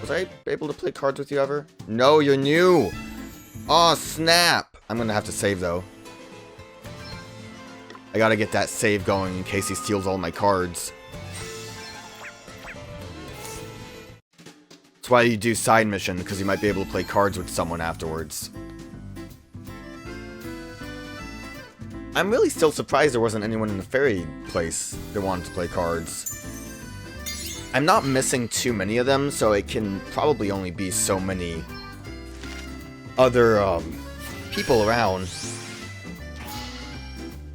Was I able to play cards with you ever? No, you're new! Oh, snap! I'm gonna have to save, though. I gotta get that save going in case he steals all my cards. That's why you do side mission, because you might be able to play cards with someone afterwards. I'm really still surprised there wasn't anyone in the fairy place that wanted to play cards. I'm not missing too many of them, so it can probably only be so many other people around.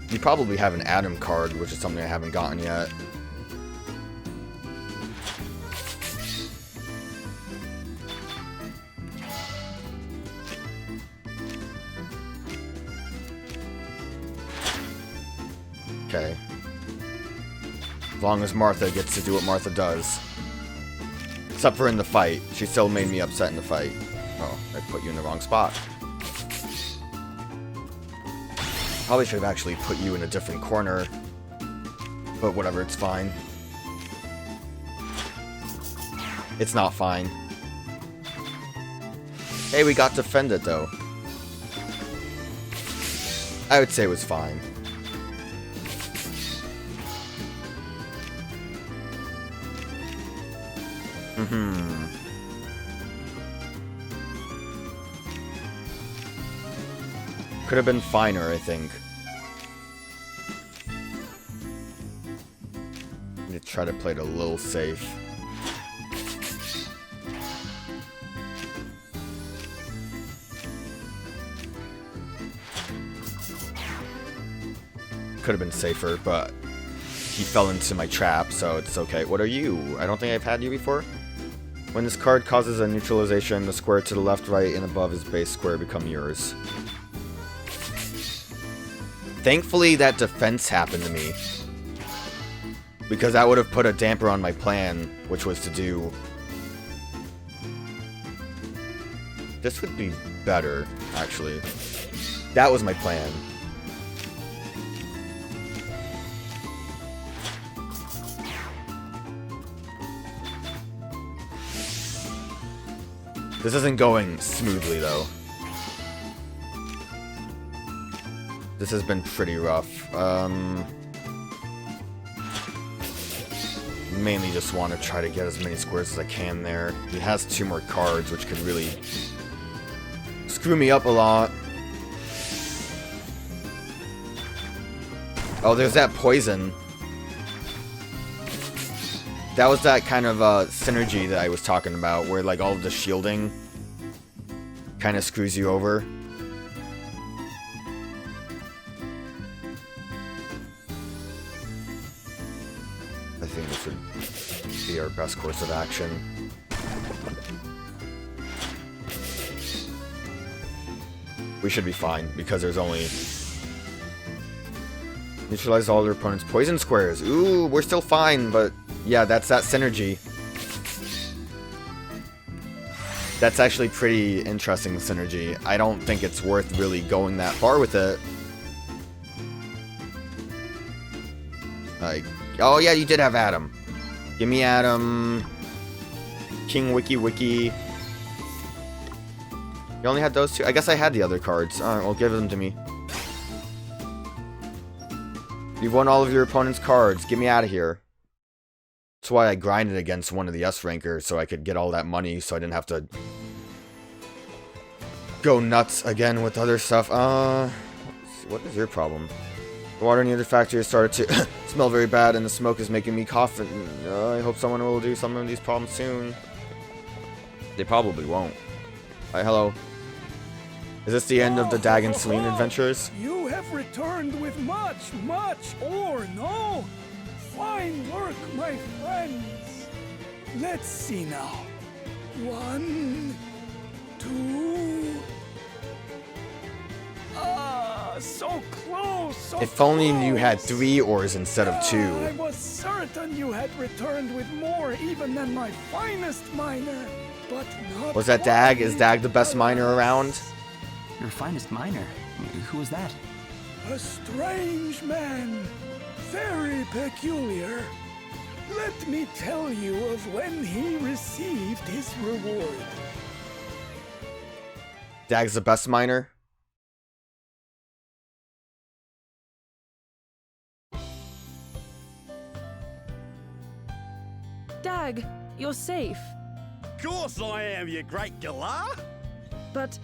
You probably have an Adam card, which is something I haven't gotten yet. Okay. As long as Martha gets to do what Martha does. Except for in the fight. She still made me upset in the fight. Oh, I put you in the wrong spot. Probably should have actually put you in a different corner. But whatever, it's fine. It's not fine. Hey, we got defended though. I would say it was fine. Could have been finer, I think. I'm gonna try to play it a little safe. Could have been safer, but he fell into my trap, so it's okay. What are you? I don't think I've had you before. When this card causes a neutralization, the square to the left, right, and above his base square become yours. Thankfully, that defense happened to me. Because that would have put a damper on my plan, which was to do... This would be better, actually. That was my plan. This isn't going smoothly, though. This has been pretty rough. Mainly just want to try to get as many squares as I can there. He has 2 more cards, which could really screw me up a lot. Oh, there's that poison. That was that kind of synergy that I was talking about, where like all of the shielding kind of screws you over. I think this would be our best course of action. We should be fine, because there's only... Neutralize all their opponent's poison squares. Ooh, we're still fine, but... Yeah, that's that synergy. That's actually pretty interesting synergy. I don't think it's worth really going that far with it. Like, oh yeah, you did have Adam. Give me Adam. King Wiki Wiki. You only had those 2? I guess I had the other cards. Alright, well, give them to me. You've won all of your opponent's cards. Get me out of here. That's why I grinded against one of the S-rankers, so I could get all that money, so I didn't have to go nuts again with other stuff. What is your problem? The water near the factory has started to smell very bad, and the smoke is making me cough. I hope someone will do some of these problems soon. They probably won't. Alright, hello. Is this the end of the Dag and Selene adventures? You have returned with much ore, no? Fine work, my friends. Let's see now. 1, 2... so close, so If only close. you had 3 ores instead of 2. I was certain you had returned with more even than my finest miner, but not... Was that Dag? Is Dag the best miner around? Your finest miner? Who was that? A strange man. Very peculiar. Let me tell you of when he received his reward. Dag's the best miner. Dag, you're safe. Course I am, you great galah. But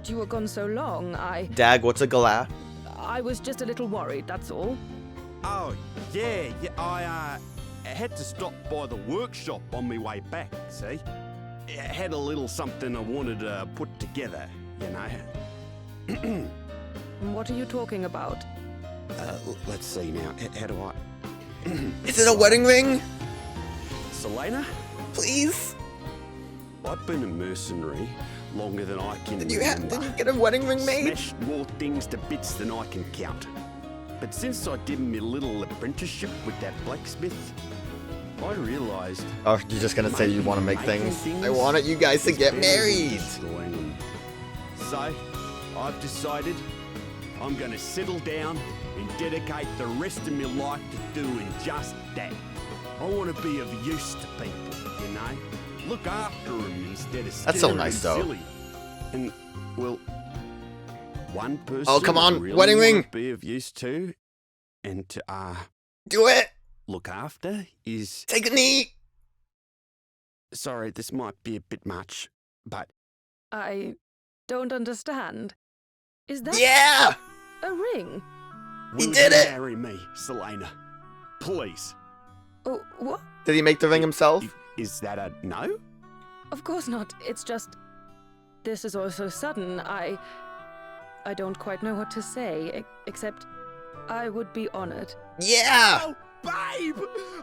you were gone so long, Dag, what's a galah? I was just a little worried, that's all. Oh, yeah, I had to stop by the workshop on my way back, see? I had a little something I wanted to put together, you know. What are you talking about? Let's see now, how do I... Is it a wedding ring? Selena? Please? I've been a mercenary longer than I can Did you remember. get a wedding ring made? Smashed more things to bits than I can count. But since I did my little apprenticeship with that blacksmith, I realised... Oh, you're just gonna say you want to make things? I wanted you guys to get married! So, I've decided I'm gonna settle down and dedicate the rest of my life to doing just that. I want to be of use to people, you know? Look after them instead of That's so staring nice, though. silly. And, well, one person Oh, come on, I really wedding wanna ring! be of use to and to, Do it! look after is... Take a knee! Sorry, this might be a bit much, but I don't understand. Is that Yeah! a ring? He will did you it! marry me, Selena? Please. Oh, what? Did he make the ring himself? Is that a no? Of course not. It's just... This is all so sudden. I don't quite know what to say, except I would be honored. Yeah! Oh, babe!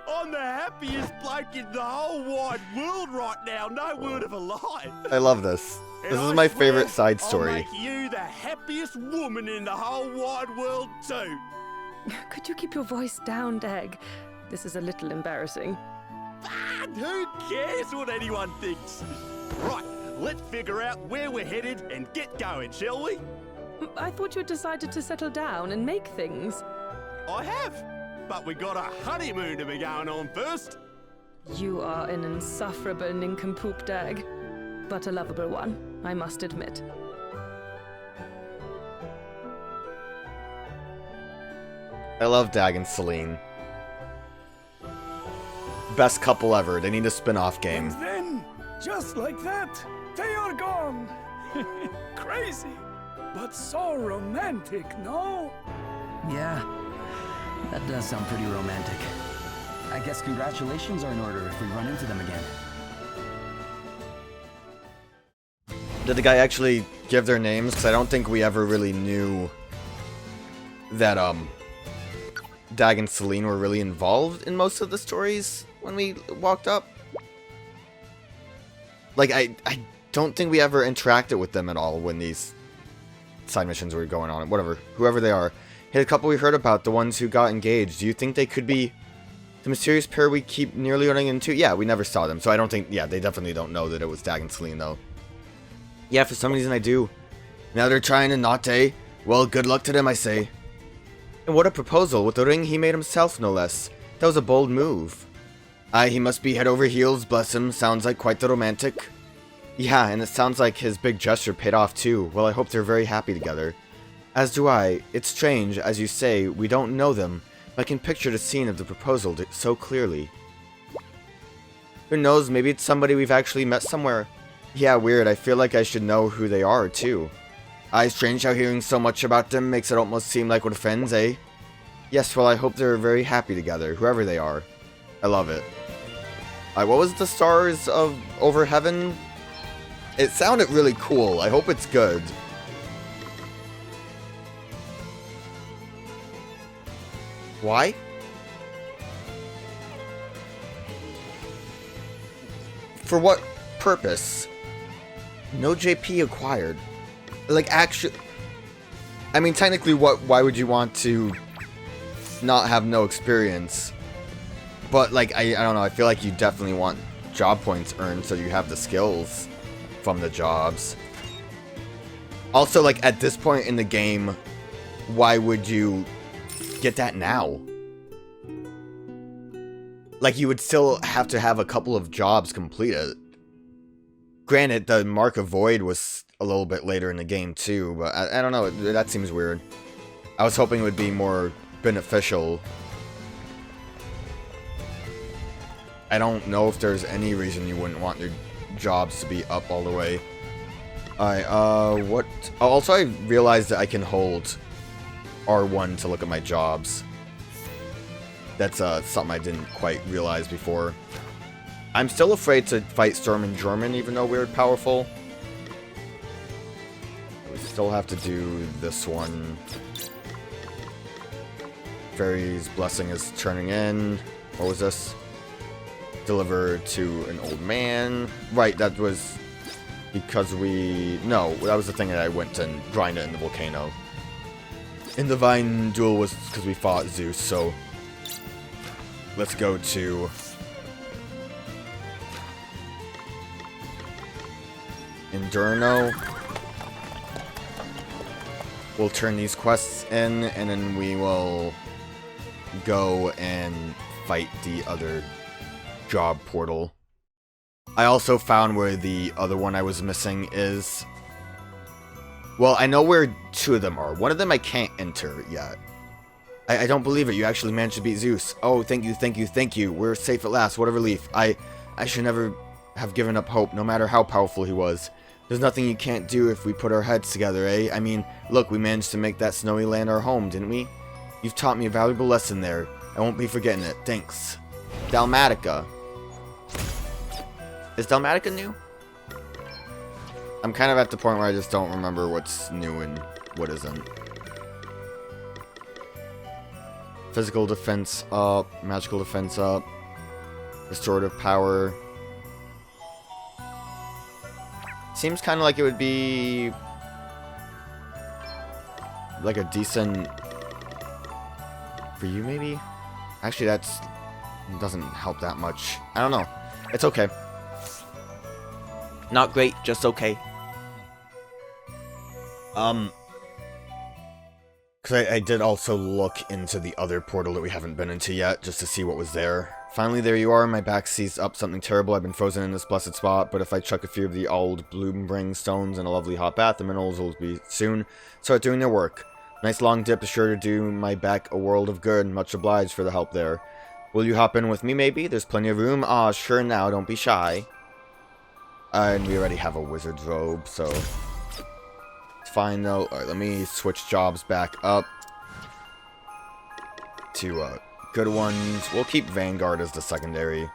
I'm the happiest bloke in the whole wide world right now. No word of a lie. I love this. This And is I my swear favorite side I'll story. make you the happiest woman in the whole wide world too. Could you keep your voice down, Dag? This is a little embarrassing. And who cares what anyone thinks? Right, let's figure out where we're headed and get going, shall we? I thought you had decided to settle down and make things. I have, but we got a honeymoon to be going on first. You are an insufferable nincompoop, Dag. But a lovable one, I must admit. I love Dag and Selene. Best couple ever. They need a spin-off game. And then, just like that, they are gone. Crazy, but so romantic, no? Yeah, that does sound pretty romantic. I guess congratulations are in order if we run into them again. Did the guy actually give their names? Because I don't think we ever really knew that, Dag and Selene were really involved in most of the stories when we walked up. Like, I don't think we ever interacted with them at all when these side missions were going on. Whatever, whoever they are. Hey, a couple we heard about, the ones who got engaged. Do you think they could be the mysterious pair we keep nearly running into? Yeah, we never saw them, so I don't think... Yeah, they definitely don't know that it was Dag and Selene, though. Yeah, for some reason I do. Now they're trying to not, eh? Well, good luck to them, I say. And what a proposal, with the ring he made himself, no less. That was a bold move. Aye, he must be head over heels, bless him. Sounds like quite the romantic. Yeah, and it sounds like his big gesture paid off too. Well, I hope they're very happy together. As do I. It's strange, as you say, we don't know them, but I can picture the scene of the proposal so clearly. Who knows, maybe it's somebody we've actually met somewhere. Yeah, weird, I feel like I should know who they are, too. Aye, strange how hearing so much about them makes it almost seem like we're friends, eh? Yes, well, I hope they're very happy together, whoever they are. I love it. What was the stars of over heaven? It sounded really cool. I hope it's good. Why? For what purpose? No JP acquired. Like, actually... I mean, technically, why would you want to not have no experience? But, like, I don't know, I feel like you definitely want job points earned so you have the skills from the jobs. Also, like, at this point in the game, why would you get that now? like, you would still have to have a couple of jobs completed. Granted, the Mark of Void was a little bit later in the game, too, but I don't know, that seems weird. I was hoping it would be more beneficial. I don't know if there's any reason you wouldn't want your jobs to be up all the way. Alright, what? Oh, also, I realized that I can hold R1 to look at my jobs. That's something I didn't quite realize before. I'm still afraid to fight Storm and German, even though we're powerful. We still have to do this one. Fairy's blessing is turning in. What was this? Deliver to an old man. Right, that was because we... No, that was the thing that I went and grinded in the volcano. In the Vine duel was because we fought Zeus, so... Let's go to... Endurno. We'll turn these quests in, and then we will go and fight the other job portal. I also found where the other one I was missing is. Well, I know where two of them are. One of them I can't enter yet. I don't believe it. You actually managed to beat Zeus. Oh, thank you, thank you, thank you. We're safe at last. What a relief. I should never have given up hope, no matter how powerful he was. There's nothing you can't do if we put our heads together, eh? I mean, look, we managed to make that snowy land our home, didn't we? You've taught me a valuable lesson there. I won't be forgetting it. Thanks. Dalmatica. Is Dalmatica new? I'm kind of at the point where I just don't remember what's new and what isn't. Physical defense up, magical defense up, restorative power. Seems kind of like it would be like a decent for you, maybe? Actually, that's doesn't help that much. I don't know. It's okay. Not great, just okay. Because I did also look into the other portal that we haven't been into yet, just to see what was there. Finally, there you are. My back seized up something terrible. I've been frozen in this blessed spot, but if I chuck a few of the old bloom-bring stones in a lovely hot bath, the minerals will be soon start doing their work. Nice long dip is sure to do my back a world of good. Much obliged for the help there. Will you hop in with me, maybe? There's plenty of room. Ah, sure now. Don't be shy. And we already have a wizard's robe, so... It's fine, though. Alright, let me switch jobs back up to, good ones. We'll keep Vanguard as the secondary.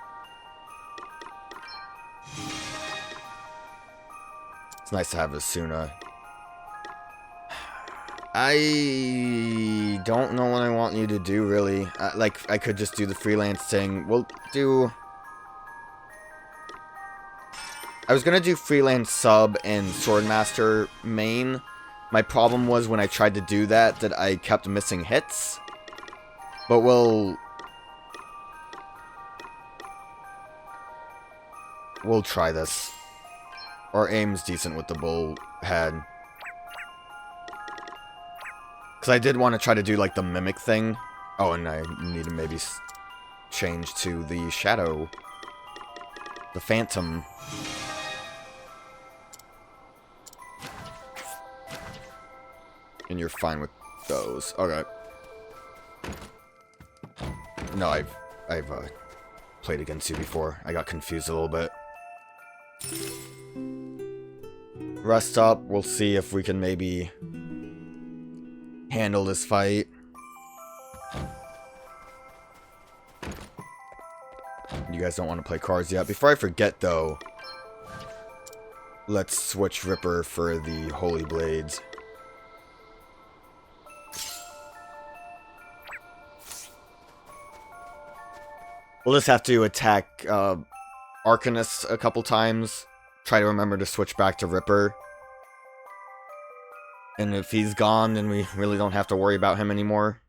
It's nice to have Asuna. I don't know what I want you to do, really. Like, I could just do the freelance thing. We'll do... I was gonna do freelance sub and swordmaster main. My problem was when I tried to do that I kept missing hits. But we'll try this. Our aim's decent with the bull head. Because I did want to try to do like the mimic thing. Oh, and I need to maybe change to the shadow. The phantom. And you're fine with those. Okay. No, I've played against you before. I got confused a little bit. Rest up. We'll see if we can maybe handle this fight. You guys don't want to play cards yet. Before I forget, though, let's switch Ripper for the Holy Blades. We'll just have to attack Arcanist a couple times. Try to remember to switch back to Ripper. And if he's gone, then we really don't have to worry about him anymore.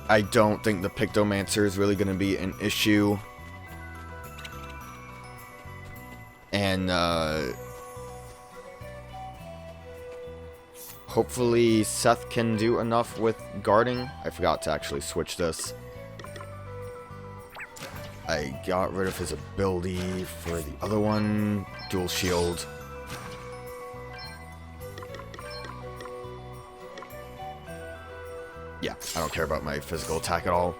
I don't think the Pictomancer is really going to be an issue. And, hopefully Seth can do enough with guarding. I forgot to actually switch this. I got rid of his ability for the other one. Dual shield. Yeah, I don't care about my physical attack at all.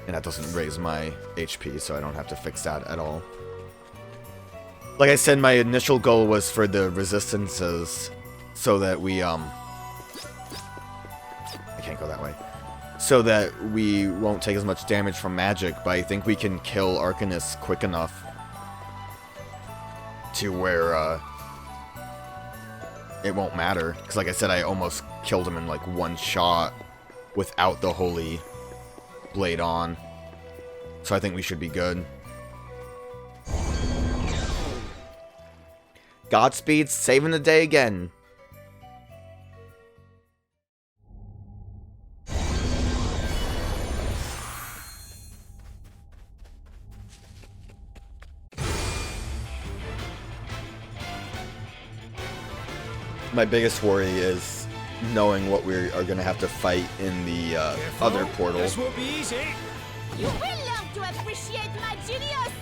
And that doesn't raise my HP, so I don't have to fix that at all. Like I said, my initial goal was for the resistances, so that we, I can't go that way. So that we won't take as much damage from magic, but I think we can kill Arcanists quick enough to where, it won't matter. Because like I said, I almost killed him in like one shot without the Holy Blade on. So I think we should be good. Godspeed, saving the day again. My biggest worry is knowing what we are going to have to fight in the other portal. This won't be easy. You will learn to appreciate my genius!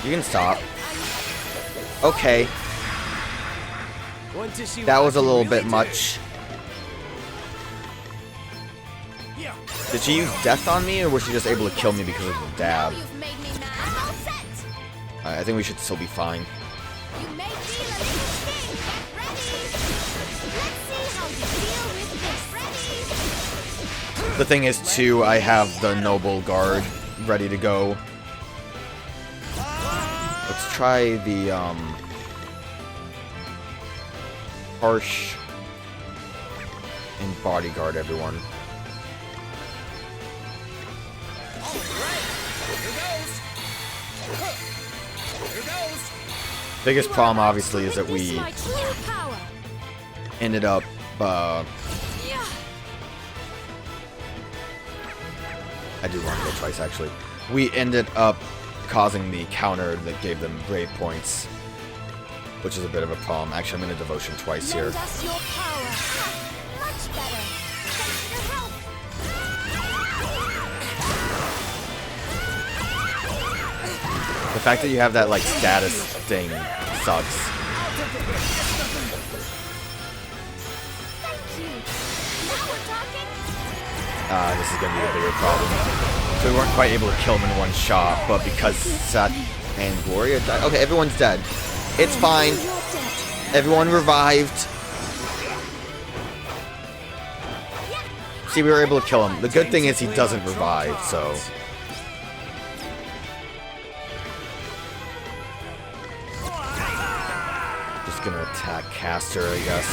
You can stop. Okay. That was a little bit much. Did she use death on me, or was she just able to kill me because of the dab? You've made me mad. I'm all set. I think we should still be fine. You may feel a little sting. Get ready. Let's see how you deal with this. Ready? The thing is, too, I have the Noble Guard ready to go. Let's try the, Harsh and Bodyguard everyone. Biggest problem, obviously, is that we My true power. ended up, Yeah. I do want to go twice, actually. We ended up causing the counter that gave them grade points, which is a bit of a problem. Actually, I'm in a devotion twice here. Lend us your power. Much better. Thanks for your help. The fact that you have that, like, status thing sucks. Thank you. Now we're talking. This is going to be a bigger problem. So we weren't quite able to kill him in one shot, but because Seth and Gloria died... Okay, everyone's dead. It's fine. Everyone revived. See, we were able to kill him. The good thing is he doesn't revive, so... Just gonna attack Caster, I guess.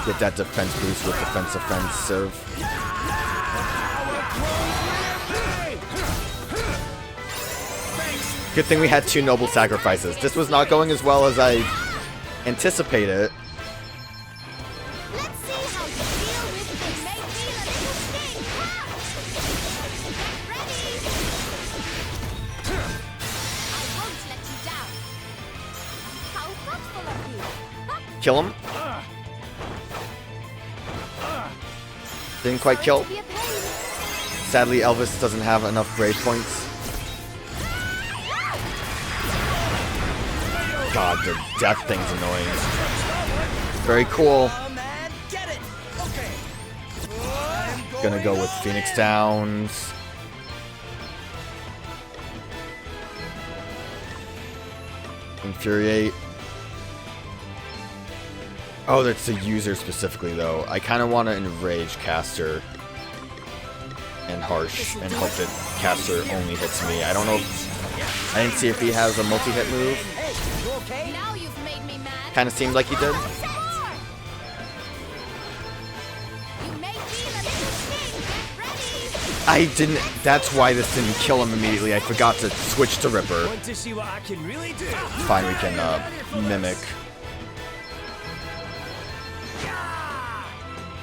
Get that defense boost with defense offensive. Good thing we had 2 noble sacrifices. This was not going as well as I anticipated. Let's see how you deal with this. May feel a little sting. Get ready. I won't let you down. How thoughtful of you. Kill him. Didn't quite kill. To be a pain. Sadly, Elvis doesn't have enough grade points. God, the death thing's annoying. Very cool. Gonna go with Phoenix Downs. Infuriate. Oh, that's the user specifically, though. I kind of want to enrage Caster and Harsh and hope that Caster only hits me. I don't know if... I didn't see if he has a multi-hit move. Now you've made me mad. Kind of seemed like he did. You may feel a little sting. Get ready. I didn't... That's why this didn't kill him immediately. I forgot to switch to Ripper. Want to see what I can really do? Fine, we can mimic.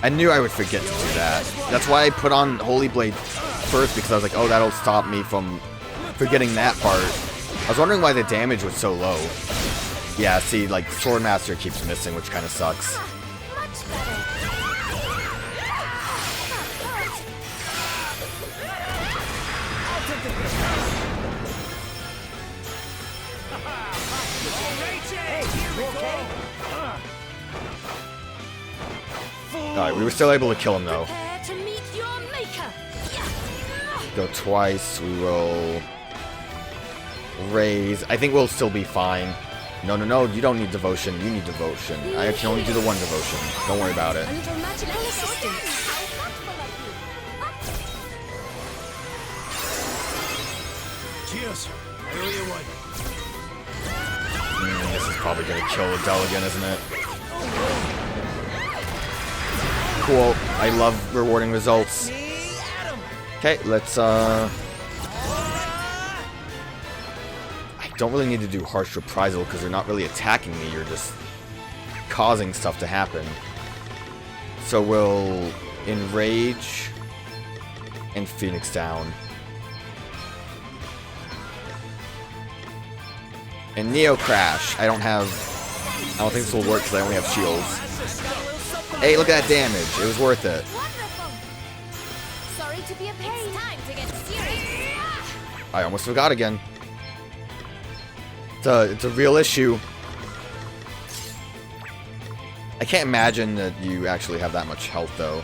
I knew I would forget to do that. That's why I put on Holy Blade first, because I was like, oh, that'll stop me from forgetting that part. I was wondering why the damage was so low. Yeah, see, like, Swordmaster keeps missing, which kind of sucks. Much better. Alright, we were still able to kill him, though. Prepare to meet your maker. Go twice, we will... raise. I think we'll still be fine. No, no, no, you don't need devotion. You need devotion. I can only do the one devotion. Don't worry about it. A little magical assistance. Cheers. I owe you one. This is probably gonna kill Adelle again, isn't it? Cool. I love rewarding results. Okay, let's, I don't really need to do harsh reprisal because they're not really attacking me, you're just causing stuff to happen. So we'll enrage and Phoenix down. And Neo Crash. I don't think this will work because I only have shields. Hey, look at that damage. It was worth it. Wonderful. Sorry to be a pain. It's time to get serious. I almost forgot again. It's a real issue. I can't imagine that you actually have that much health, though.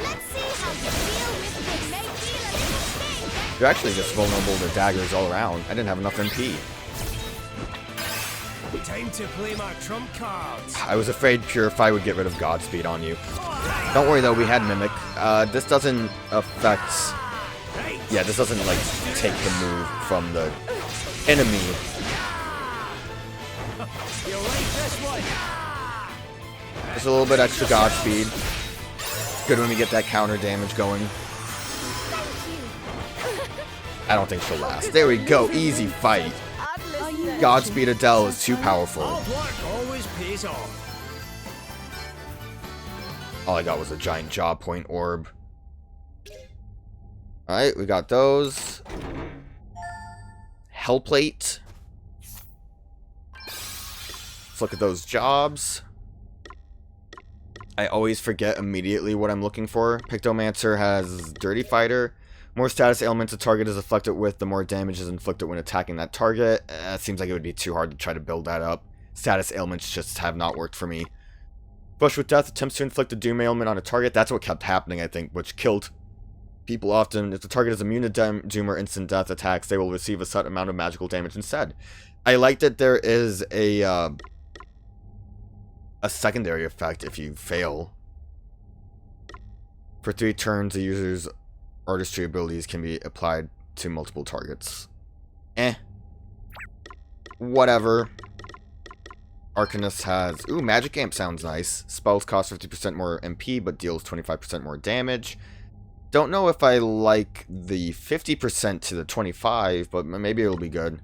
Let's see how you deal with this. May feel a little sting. You're actually just vulnerable to daggers all around. I didn't have enough MP. Time to play my trump cards. I was afraid Purify would get rid of Godspeed on you. Don't worry, though, we had Mimic. This doesn't affect... Yeah, this doesn't, like, take the move from the enemy. You like this one? Just a little bit extra Godspeed. It's good when we get that counter damage going. I don't think she'll last. There we go. Easy fight. Godspeed Adelle is too powerful. Hard work always pays off. All I got was a giant jaw point orb. Alright, we got those. Hellplate. Let's look at those jobs. I always forget immediately what I'm looking for. Pictomancer has Dirty Fighter. More status ailments a target is afflicted with, the more damage is inflicted when attacking that target. It seems like it would be too hard to try to build that up. Status ailments just have not worked for me. Flush with Death attempts to inflict a doom ailment on a target. That's what kept happening, I think, which killed people often. If the target is immune to doom or instant death attacks, they will receive a set amount of magical damage instead. I like that there is a secondary effect if you fail. For 3 turns, the user's artistry abilities can be applied to multiple targets. Whatever. Arcanist has... Ooh, Magic Amp sounds nice. Spells cost 50% more MP, but deals 25% more damage. Don't know if I like the 50% to the 25, but maybe it'll be good.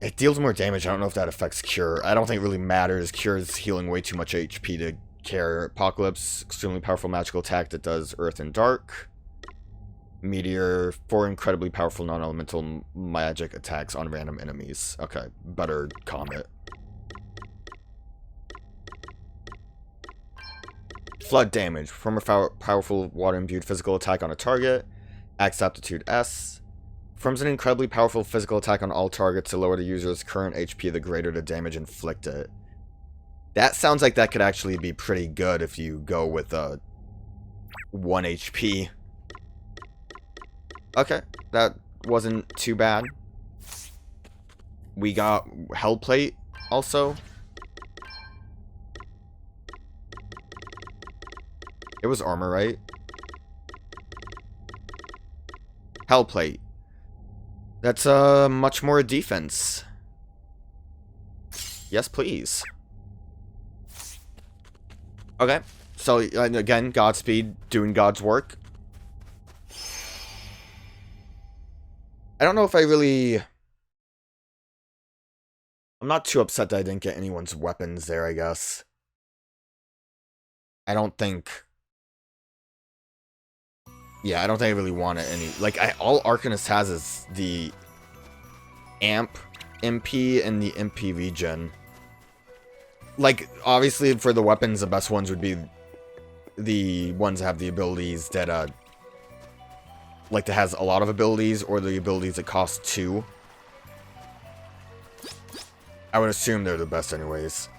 It deals more damage. I don't know if that affects Cure. I don't think it really matters. Cure is healing way too much HP to care. Apocalypse, extremely powerful magical attack that does Earth and Dark. Meteor, 4 incredibly powerful non-elemental magic attacks on random enemies. Okay, better Comet. Flood damage, perform a powerful water-imbued physical attack on a target. Axe aptitude S. Performs an incredibly powerful physical attack on all targets to lower the user's current HP the greater the damage inflicted. That sounds like that could actually be pretty good if you go with 1 HP. Okay, that wasn't too bad. We got Hellplate also. It was armor, right? Hellplate. That's much more defense. Yes, please. Okay, so again, Godspeed doing God's work. I don't know if I really... I'm not too upset that I didn't get anyone's weapons there, I guess. I don't think... Yeah, I don't think I really want it any... Like, all Arcanist has is the amp MP and the MP regen. Like, obviously for the weapons, the best ones would be the ones that have the abilities that, like, that has a lot of abilities, or the abilities that cost 2. I would assume they're the best anyways.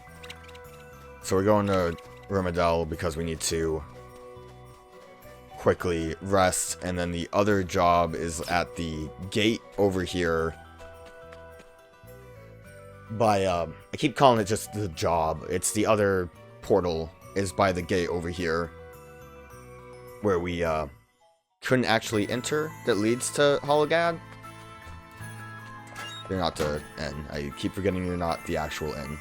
So we're going to room Adelle because we need to quickly rest, and then the other job is at the gate over here by, I keep calling it just the job. It's the other portal is by the gate over here where we, couldn't actually enter that leads to Hologad. You're not the N. I keep forgetting you're not the actual N.